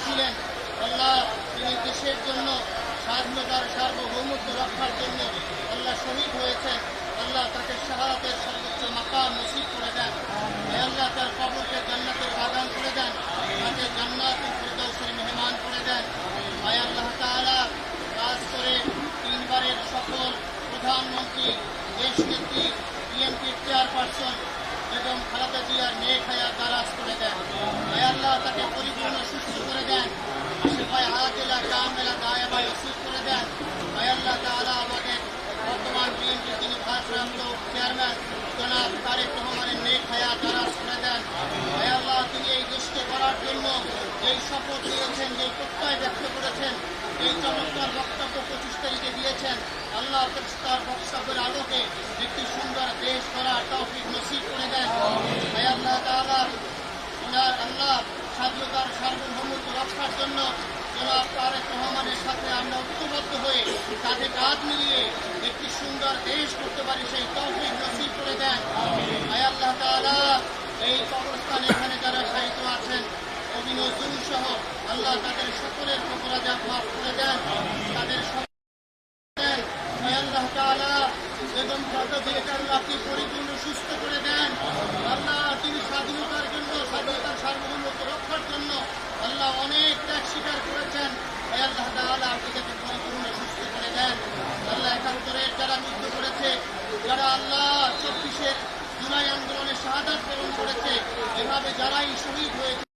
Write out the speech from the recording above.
ছিলেন। আল্লাহ তিনি দেশের জন্য স্বাধীনতার সার্বভৌমত্ব রক্ষার জন্য আল্লাহ শহীদ হয়েছেন। আল্লাহ তাকে শাহাদাতের সর্বোচ্চ মাকাম নসিব করে দেন। আল্লাহ তার কবরকে জান্নাতের বাগান করে দেন, তাকে জান্নাতুল ফিরদাউসের মেহমান করে দেন। আল্লাহ তাআলা কাজ করে তিনবারের সফল প্রধানমন্ত্রী, দেশনেত্রী, বিএনপির চেয়ারপারসন বেগম খালেদা জিয়ার নেক হায়াত দারাজ করে দেন। আল্লাহ তাকে পরিপূর্ণ সুস্থ করে দেন, শিফায়ে আজিলা কামিলা দায়েমা নসিব করে দেন। আল্লাহ তাআলা আমাদের বর্তমান বিএনপির যিনি ভারপ্রাপ্ত চেয়ারম্যান জনাব তারেক রহমানের নেক হায়াত দারাজ করে দেন। আল্লাহ তিনি এই দেশকে গড়ার জন্য যেই শপথ নিয়েছেন, যেই প্রত্যয় ব্যক্ত করেছেন, এই চমৎকার বক্তব্য 25 তারিখে দিয়েছেন, আল্লাহ তার বক্তব্যের আলোকে একটি সুন্দর দেশ গড়ার তৌফিক নসিব করে দেন। আল্লাহ তাআলা আল্লাহ স্বাধীনতার সার্বভৌমত্ব রক্ষার জন্য জনাব তারেক রহমানের সাথে আমরা ঐক্যবদ্ধ হয়ে তাদের কাঁধ মিলিয়ে একটি সুন্দর দেশ করতে পারি, সেই তৌফিক নসিব করে দেন। আল্লাহ তাআলা এই কবরস্থানে এখানে যারা শায়িত আছেন অভিনজরুল সহ আল্লাহ তাদের সকলের অপরাধ মাফ করে দেন, তাদের আল্লাহ তাআলা বেগম খালেদা জিয়াকে আল্লাহ পরিপূর্ণ সুস্থ করে দেন। আল্লাহ তিনি স্বাধীনতার জন্য, স্বাধীনতার সার্বভৌমত্ব রক্ষার জন্য আল্লাহ অনেক ত্যাগ স্বীকার করেছেন। আল্লাহ তাআলা তাদেরকে পরিপূর্ণ সুস্থ করে দেন। আল্লাহ ৭১-এর যারা যুদ্ধ করেছে, যারা আল্লাহ ২৪-এর জুলাই আন্দোলনে শাহাদাত বরণ করেছে, এভাবে যারাই শহীদ হয়েছে